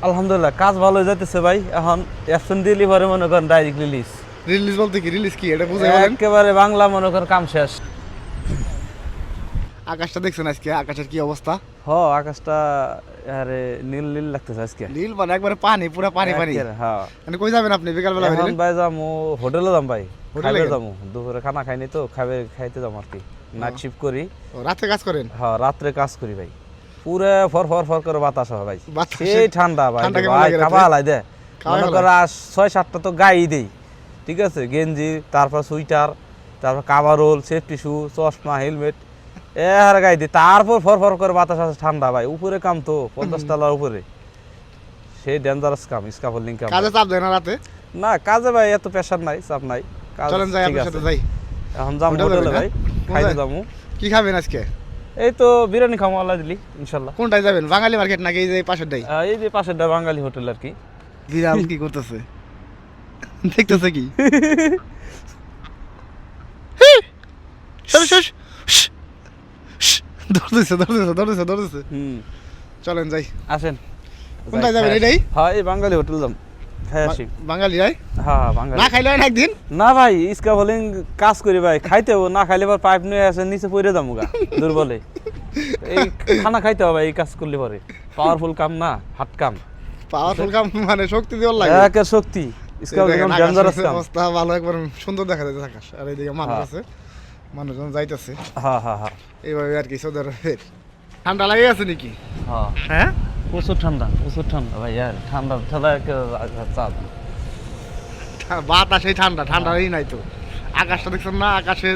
আলহামদুলিল্লাহ কাজ ভালো যাইতেছে ভাই। এখন অ্যাপসেন্ট ডেলিভারি মনে করেন ডাইরেক্ট রিলিজ। রিলিজ বলতে কি রিলিজ কি এটা বুঝাই বলেন। একেবারে বাংলা মনে করেন কাম শেষ। আকাশটা দেখছেন আজকে, আকাশের কি অবস্থা? আকাশটা আরে নীল নীল লাগতেছে আজকে। নীল মানে একবারে পানি, পুরো পানি পানি। হ্যাঁ মানে কই যাবেন আপনি বিকাল বেলা? এখন ভাই যামু হোটেলে যাম ভাই, হোটেলে খাইতে যামু। দুপুরে খানা খাইনি তো, খাইতে যাম আর কি। নাইট শিফট করি। রাতে কাজ করেন? হ্যাঁ রাত্রে কাজ করি ভাই। পুরো ফর ফর ফর করে বাতাস হয় ভাই, বাতাসে- সেই ঠান্ডা ভাই। ঠান্ডা কেমন ভাই লাগে কাবা রাতে? লাই দে কাবা মনে গেলায়? করো ৬-৭টা তো গাই দেই, ঠিক আছে, গেঞ্জি, তারপর সুইটার, তারপর কাভারোল, সেফটি শু, চশমা, হেলমেট আর গাই দিই। তারপর ফর ফর করে বাতাস আছে, ঠান্ডা ভাই। উপরে কাম তো ৫০ তলার উপরে, সেই ডেঞ্জারাস কাম, স্কাফোল্ডিং কাম। কাজে চাপ দেয় না রাতে? না কাজে ভাই এত প্রেশার নাই, চাপ নাই। কাজ চলেন যাই ঠিক আপনার আছে। সাথে যাই। এখন যাম হোটেলে হোটেলে যাবেন, ভাই, হ্যাঁ? খাইতে কোথায়? যাবো। কি খাবেন আজকে? এই তো বিরিয়ানি খামো আল্লাহ দিলি ইনশাল্লাহ। কোনটায় যাবেন, বাঙালি মার্কেট নাকি এই যে পাশের ডাই? এই যে পাশের ডা বাঙালি হোটেল আর কি। বিড়াল কি করতেছে, দেখতেছে কি? ধরতেছে। চলেন যাই। আসেন কোনটায় যাবেন এটাই? হ্যাঁ এই বাঙালি হোটেল যাম, খাই আসি। বাঙালি রাই? হ্যাঁ বাঙালি। না খাইলে হয় না একদিন? না ভাই স্কাফোল্ডিং কাজ করি ভাই, খাইতে হবে। না খাইলে পর পাইপ নিয়ে আসে নিচে পড়ে যাবো গা দুর্বলে। এই খানা খাইতে হবে এই কাজ করলে পরে। পাওয়ারফুল কাম না, হাট কাম। পাওয়ারফুল কাম মানে শক্তি দেওয়ার লাগে। একের শক্তি। স্কাফোল্ডিং ডেঞ্জারাস কাম। অবস্থা ভালো, একবার সুন্দর দেখা যাচ্ছে আকাশ। আর এইদিকে মানুষ হ্যাঁ। আছে, মানুষজন যাইতেছে হ্যাঁ হ্যাঁ হ্যাঁ এইভাবে আর কি। সৌদি আরবের ঠান্ডা লাগে আছে নাকি? হ্যাঁ হ্যাঁ প্রচুর ঠান্ডা, প্রচুর ঠান্ডা ভাই। আর ঠান্ডা ঠান্ডা চাপ। বাতাস, এই ঠান্ডা ঠান্ডারই নাই তো। আকাশটা দেখছেন না, আকাশে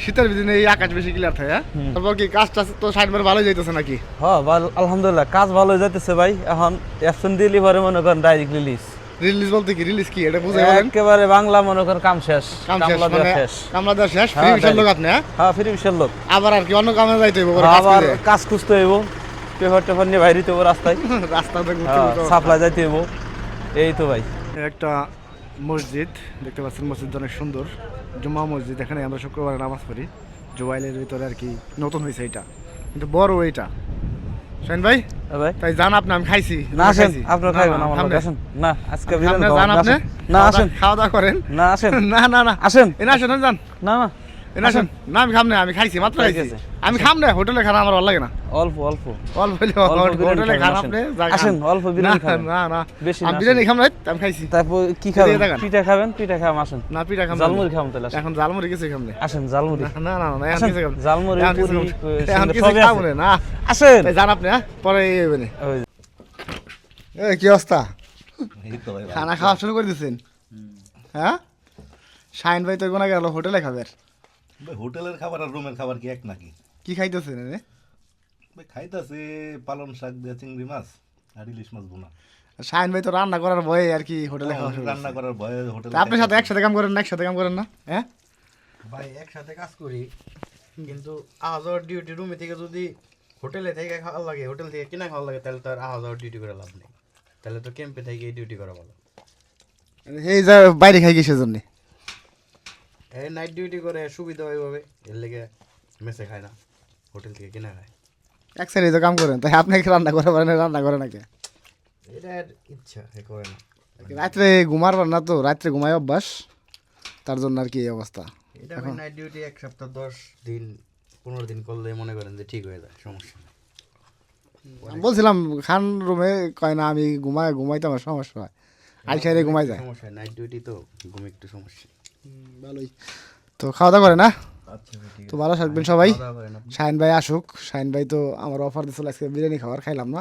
শীতের দিনে এই আকাশ বেশি ক্লিয়ার থাকে। হ্যাঁ তারপর কি কাজ টাজ তো সাইডবার ভালো যাইতেছে নাকি? হ্যাঁ আলহামদুলিল্লাহ কাজ ভালো যাইতেছে ভাই। এখন অ্যাপসেন্ট ডেলিভারি মনে করেন ডাইরেক্ট রিলিজ। রিলিজ বলতে কি রিলিজ কি এটা বুঝাই বলেন। একেবারে বাংলা মনে করেন কাম শেষ। কাম শেষ কামলা দেওয়া মানে শেষ। কামলা দেওয়া শেষ। ফ্রি হ্যাঁ, বিশাল লোক আপনি? হ্যাঁ হ্যাঁ ফ্রি বিশাল লোক। আবার আর কি অন্য কামে যাইতে হইব? আবার কাজ খুঁজতে হইব, পেপার টেপার নিয়ে বাইরে হইব রাস্তায়, রাস্তাতে সাপ্লাই যাইতে হইব। এই তো ভাই একটা মসজিদ দেখতে পাচ্ছেন, মসজিদ অনেক সুন্দর, জুম্মা মসজিদ। এখানে আমরা শুক্রবার নামাজ পড়ি। জুবাইলের ভিতরে আর কি নতুন হয়েছে এটা, কিন্তু বড় এইটা। শাহিন ভাই ভাই তাই জান আপনি, আমি খাইছি না আসেন, আপনার খাইবেন আমার লগে আসেন। না আজকে বিরিয়ানি খাবো জান না, আপনি, আসেন। না আসেন, খাওয়া দাওয়া করেন। না আসেন, না না না আসেন। এনে আসেন, যান। না না এনে আসেন। না আমি খাম না, আমি খাইছি মাত্র ঠিক খাইছি। আছে। আমি খাম না, হোটেলে খানা আমার ভালো লাগে না। অল্প অল্প অল্প হইলে অল্প বিরিয়ানি হোটেলে খাবেন, খান আসেন। আপনি, যা খান। আসেন, অল্প বিরিয়ানি না, খাবেন। না না বেশি আমি না, বিরিয়ানি আসেন। খাম না, আমি খাইছি। তারপর কি খাবেন? এদিকে তাকান। পিঠা খাবেন? পিঠা খাম আসেন। না পিঠা খাম না। জালমুড়ি খাম তাহলে আসেন। এখন জালমুড়ি কিছু খাম না। আসেন জালমুড়ি। না না না এখন আসেন, কিছু খাম না। জালমুড়ি, এখন কিছু পুরি, খাম না। এখন সঙ্গে কিছু সবই খাবো আছে। না। না আসেন। তাই জান আপনি, হ্যাঁ পরে ইয়ে হবে না। ওই এই কি অবস্থা? খানা খাওয়া শুরু করে দিচ্ছেন? হ্যাঁ শাহিন ভাই তো গোনা গেল হোটেলে খাবার। ভাই হোটেলের খাবার আর রুমের খাবার কি এক নাকি? কি খাইতেছেন রে? ভাই খাইতাছে পালং শাক দিয়ে চিংড়ি মাছ আর ইলিশ মাছ বোনা। শাহিন ভাই তো রান্না করার ভয়ে আর কি হোটেলে খাওয়া শুরু রান্না করছে। করার ভয়ে হোটেলে তা আপনার সাথে একসাথে কাম করেন না? একসাথে কাম করেন না? হ্যাঁ ভাই একসাথে কাজ করি, কিন্তু আওয়া যাওয়ার ডিউটি রুমে থেকে যদি হোটেলে থেকে খাওয়া লাগে, হোটেল থেকে কিনা খাওয়া লাগে, তাহলে তো আর আওয়া যাওয়ার ডিউটি করে লাভ নেই। তাহলে তো ক্যাম্পে থেকে ডিউটি করা ভালো। এই যে বাইরে খাই কিসের জন্য? এই নাইট ডিউটি করে সুবিধা ওইভাবে, এর লেগে মেসে খায় না, হোটেল থেকে কিনা খায়। এক সাইডে তো কাম করেন, তাই আপনি কি রান্না করে পারেন? রান্না করে নাকি? এটা আর ইচ্ছা এ করে না। রাত্রে ঘুমার পার না তো, রাত্রে ঘুমায় অভ্যাস, তার জন্য আর কি এই অবস্থা। এটা আমি নাইট ডিউটি 1 সপ্তাহ 10 দিন 15 দিন করলে মনে করেন যে ঠিক হয়ে যায়, সমস্যা নেই। আমি বলছিলাম খান রুমে, কয় না আমি ঘুমাইতে আমার সমস্যা হয়, আইসারে ঘুমাই যায়। সমস্যা নাইট ডিউটি তো ঘুমে একটু সমস্যা। ভালোই তো খাওয়া দাওয়া করে না? আচ্ছা ভাই ঠিক তো ভালো থাকবেন সবাই। খাওয়া দাওয়া করেন আপনি? শাহিন ভাই আসুক। শাহিন ভাই তো আমার অফার দিয়েছিল আজকে বিরিয়ানি খাওয়ার, খাইলাম না।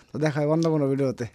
তো দেখা হয় অন্য কোনো ভিডিওতে।